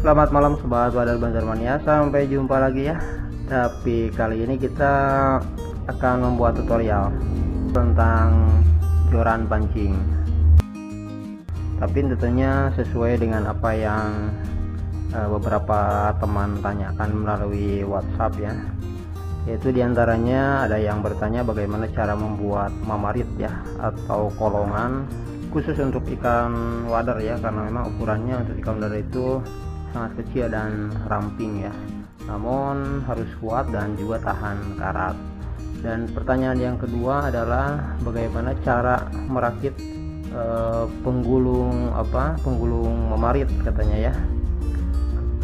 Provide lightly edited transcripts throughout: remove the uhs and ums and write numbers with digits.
Selamat malam sobat Wadar Banjarmania, sampai jumpa lagi ya. Tapi kali ini kita akan membuat tutorial tentang joran pancing. Tapi tentunya sesuai dengan apa yang beberapa teman tanyakan melalui WhatsApp ya. Yaitu diantaranya ada yang bertanya bagaimana cara membuat mamarit ya, atau kolongan khusus untuk ikan wader ya, karena memang ukurannya untuk ikan wader itu sangat kecil dan ramping ya, namun harus kuat dan juga tahan karat. Dan pertanyaan yang kedua adalah bagaimana cara merakit penggulung memarit katanya ya,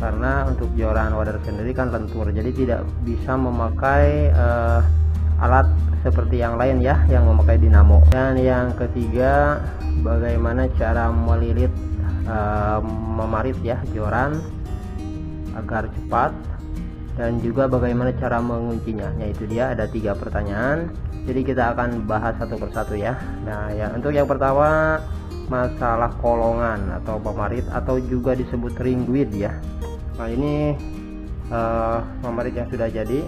karena untuk joran wader sendiri kan lentur, jadi tidak bisa memakai alat seperti yang lain ya, yang memakai dinamo. Dan yang ketiga, bagaimana cara melilit memarit ya joran agar cepat, dan juga bagaimana cara menguncinya. Yaitu dia ada 3 pertanyaan, jadi kita akan bahas satu persatu ya. Nah ya, untuk yang pertama masalah kolongan atau memarit atau juga disebut ringweed ya. Nah ini memarit yang sudah jadi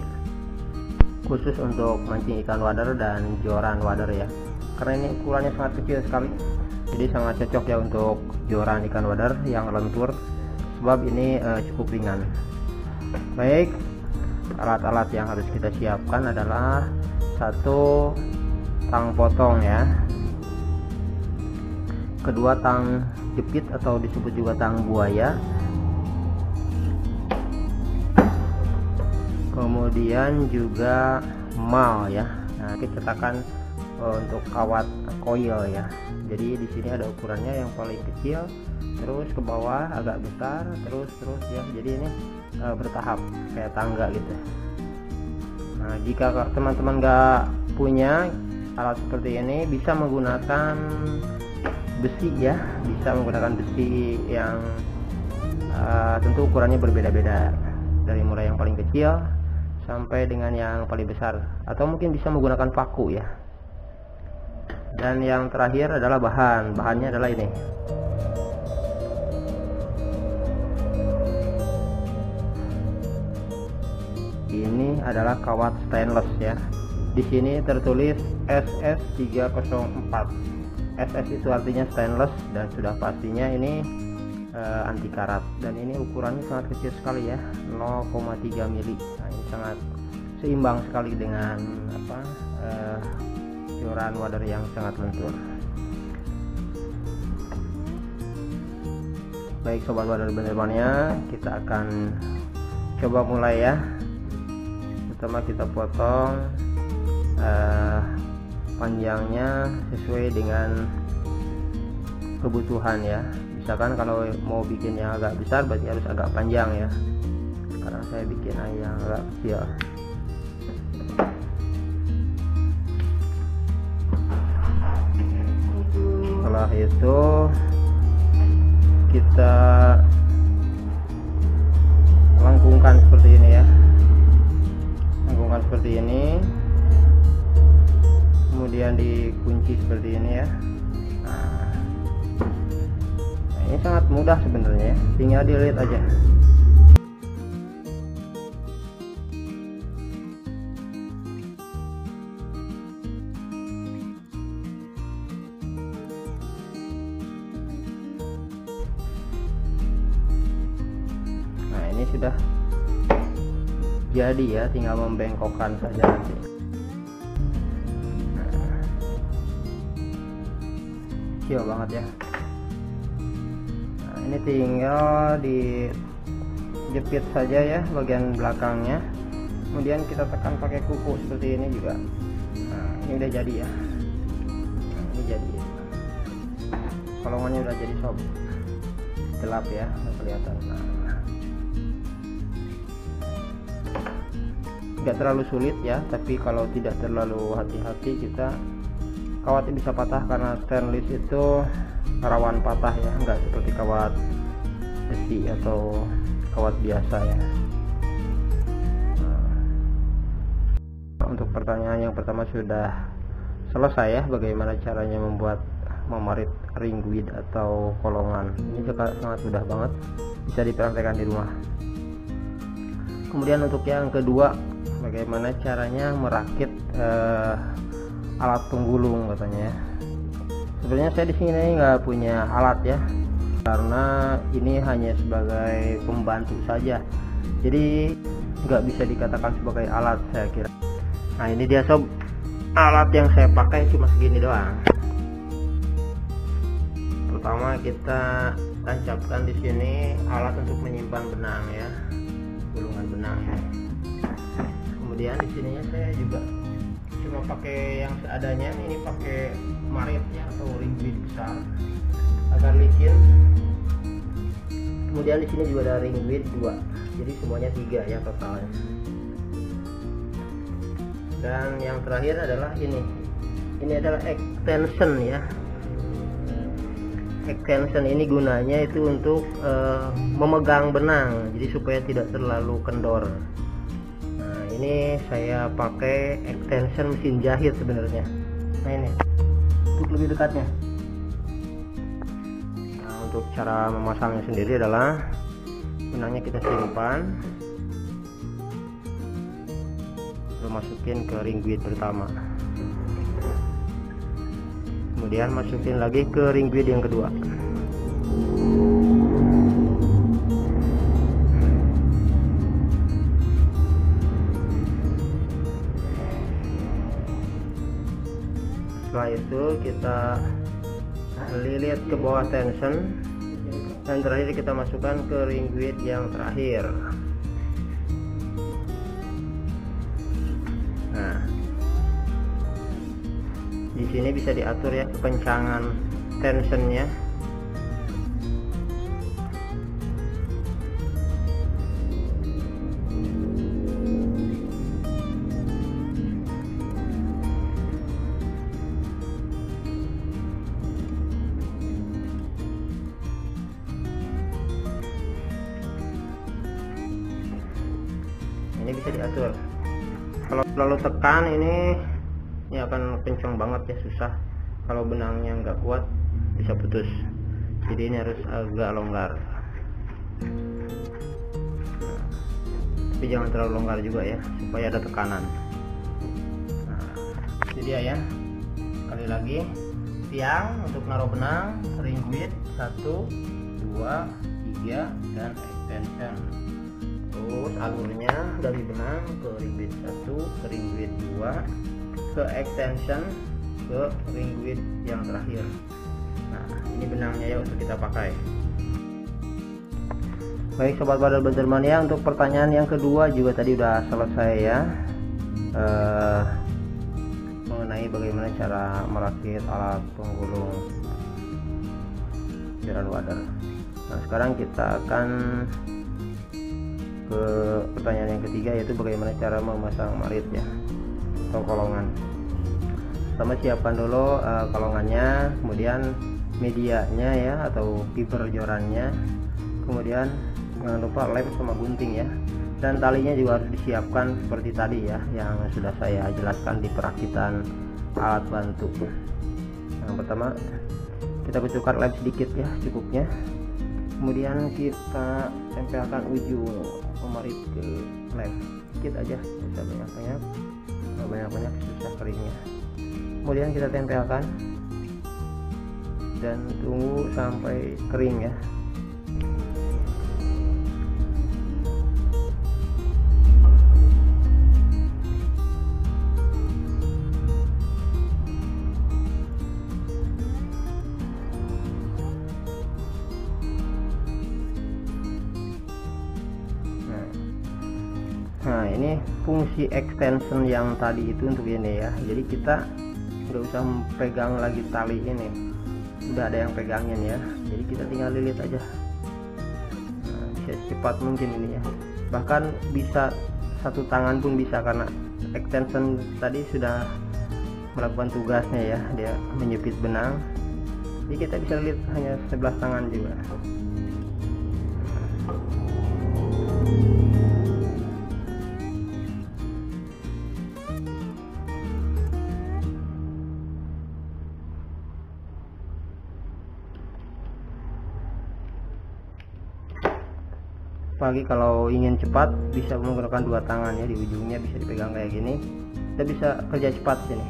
khusus untuk mancing ikan wader dan joran wader ya, karena ini ukurannya sangat kecil sekali, jadi sangat cocok ya untuk joran ikan wader yang lentur, sebab ini cukup ringan. Baik, alat-alat yang harus kita siapkan adalah 1 tang potong ya, kedua tang jepit atau disebut juga tang buaya, kemudian juga mal ya. Nah, kita cetakan untuk kawat koil ya. Jadi di sini ada ukurannya yang paling kecil, terus ke bawah agak besar, terus ya. Jadi ini bertahap kayak tangga gitu. Nah, jika teman-teman nggak punya alat seperti ini, bisa menggunakan besi ya, bisa menggunakan besi yang tentu ukurannya berbeda-beda, dari mulai yang paling kecil sampai dengan yang paling besar, atau mungkin bisa menggunakan paku ya. Dan yang terakhir adalah bahannya adalah ini. Ini adalah kawat stainless ya. Di sini tertulis SS304. SS itu artinya stainless, dan sudah pastinya ini anti karat, dan ini ukurannya sangat kecil sekali ya, 0,3 mili. Nah, ini sangat seimbang sekali dengan joran wader yang sangat lentur. Baik sobat wader Banjarmania, kita akan coba mulai ya. Pertama kita potong panjangnya sesuai dengan kebutuhan ya. Misalkan kalau mau bikin yang agak besar berarti harus agak panjang ya, sekarang saya bikin yang agak kecil. Setelah itu kita lengkungkan seperti ini ya, lengkungkan seperti ini, kemudian dikunci seperti ini ya. Ini sangat mudah sebenarnya ya, tinggal dilihat aja. Nah ini sudah jadi ya, tinggal membengkokkan saja nanti. Kecil banget ya. Ini tinggal dijepit saja ya bagian belakangnya, kemudian kita tekan pakai kuku seperti ini juga. Nah ini udah jadi ya. Nah, ini jadi kolongannya udah jadi sob, gelap ya, nggak kelihatan. Nah, nggak terlalu sulit ya, tapi kalau tidak terlalu hati-hati kita kawatnya bisa patah, karena stainless itu rawan patah ya, nggak seperti kawat besi atau kawat biasa ya. Nah, untuk pertanyaan yang pertama sudah selesai ya, bagaimana caranya membuat memarit ringweed atau kolongan. Ini juga sangat mudah banget. bisa dipraktekkan di rumah. Kemudian untuk yang kedua, bagaimana caranya merakit alat penggulung katanya ya. Sebenarnya saya di sini nggak punya alat ya, karena ini hanya sebagai pembantu saja, jadi nggak bisa dikatakan sebagai alat saya kira. Nah ini dia sob, alat yang saya pakai cuma segini doang. Pertama kita tancapkan di sini alat untuk menyimpan benang ya, gulungan benang ya. Kemudian di sininya saya juga cuma pakai yang seadanya, ini pakai maritnya atau ring guide besar agar licin. Kemudian di sini juga ada ring guide 2, jadi semuanya 3 ya totalnya. Dan yang terakhir adalah ini adalah extension ya. Extension ini gunanya itu untuk memegang benang, jadi supaya tidak terlalu kendor. Nah ini saya pakai extension mesin jahit sebenarnya. Nah ini untuk lebih dekatnya. Nah untuk cara memasangnya sendiri adalah benangnya kita simpan, lalu masukin ke ring guide pertama, kemudian masukin lagi ke ring guide yang kedua. Setelah itu kita lilit ke bawah tension, dan terakhir kita masukkan ke ring guide yang terakhir. Nah di sini bisa diatur ya kekencangan tensionnya. Ini bisa diatur. Kalau terlalu tekan ini akan kencang banget ya, susah. Kalau benangnya nggak kuat bisa putus, jadi ini harus agak longgar. Nah, tapi jangan terlalu longgar juga ya, supaya ada tekanan. Nah ini dia ya, sekali lagi tiang untuk naruh benang, ring guide 1, 2, 3 dan extension. Terus alurnya dari benang ke ring guide 1 ke ring guide 2 ke extension ke ring guide yang terakhir. Nah ini benangnya ya untuk kita pakai. Baik sobat Badal Banjarmania, untuk pertanyaan yang kedua juga tadi udah selesai ya, mengenai bagaimana cara merakit alat penggulung joran wader. Nah sekarang kita akan ke pertanyaan yang ketiga, yaitu bagaimana cara memasang marit ya atau kolongan. Pertama siapkan dulu kolongannya, kemudian medianya ya atau fiber jorannya, kemudian jangan lupa lem sama gunting ya, dan talinya juga harus disiapkan seperti tadi ya yang sudah saya jelaskan di perakitan alat bantu. Yang pertama kita kucurkan lem sedikit ya cukupnya, kemudian kita tempelkan ujung pemarit ke lem sedikit aja, bisa banyak-banyak, kalau banyak-banyak susah keringnya. Kemudian kita tempelkan dan tunggu sampai kering ya. Nah ini fungsi extension yang tadi itu untuk ini ya, jadi kita nggak usah pegang lagi tali ini, udah ada yang pegangin ya, jadi kita tinggal lilit aja. Nah, bisa secepat mungkin ini ya, bahkan bisa satu tangan pun bisa, karena extension tadi sudah melakukan tugasnya ya, dia menjepit benang, jadi kita bisa lilit hanya sebelah tangan juga. Apalagi kalau ingin cepat bisa menggunakan dua tangan ya, di ujungnya bisa dipegang kayak gini, kita bisa kerja cepat sini.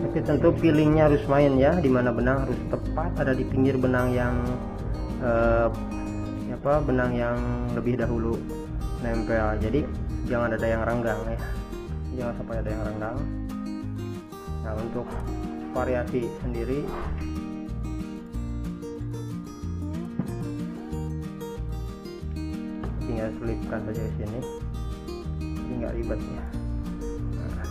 Tapi tentu feelingnya harus main ya, dimana benang harus tepat ada di pinggir benang yang benang yang lebih dahulu nempel, jadi jangan ada yang renggang ya, jangan sampai ada yang renggang. Nah, untuk variasi sendiri tinggal selipkan saja di sini, jadi nggak ribet ya. Nah,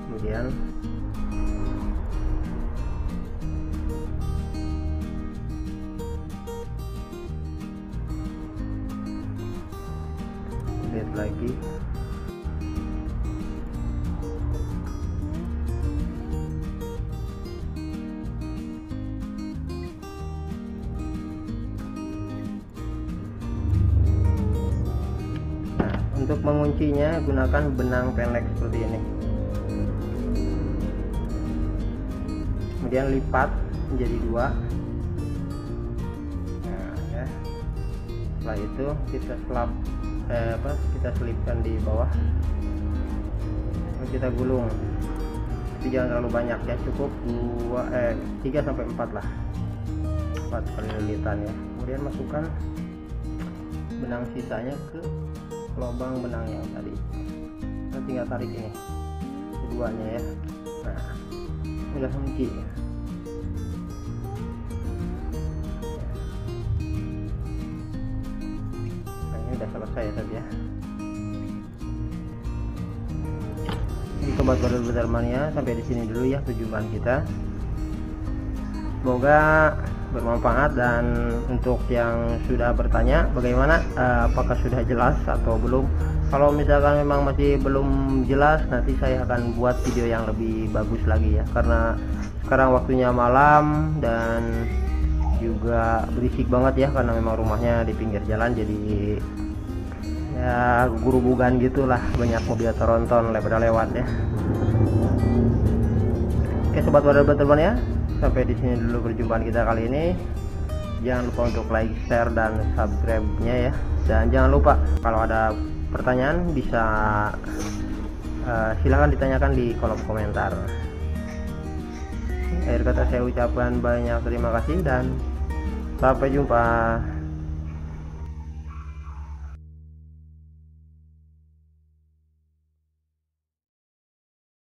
kemudian lihat lagi. Untuk menguncinya gunakan benang pendek seperti ini, kemudian lipat menjadi dua. Nah, ya. Setelah itu kita kita selipkan di bawah, kita gulung, tapi jangan terlalu banyak ya, cukup 3 sampai 4 lah, 4 kali lilitan ya. Kemudian masukkan benang sisanya ke lubang benang yang tadi, kita tinggal tarik ini keduanya ya. Nah, udah kunci. Nah, ini udah selesai ya tadi ya. Jadi sobat Badal Mania, sampai di sini dulu ya perjumpaan kita. Semoga bermanfaat, dan untuk yang sudah bertanya bagaimana, apakah sudah jelas atau belum, kalau misalkan memang masih belum jelas, nanti saya akan buat video yang lebih bagus lagi ya, karena sekarang waktunya malam dan juga berisik banget ya, karena memang rumahnya di pinggir jalan, jadi ya gurubugan gitulah, banyak mobil tronton pada lewat ya. Oke sobat Badal Mania, sampai di sini dulu perjumpaan kita kali ini. Jangan lupa untuk like, share, dan subscribe-nya ya. Dan jangan lupa kalau ada pertanyaan bisa silahkan ditanyakan di kolom komentar. Akhir kata saya ucapkan banyak terima kasih dan sampai jumpa.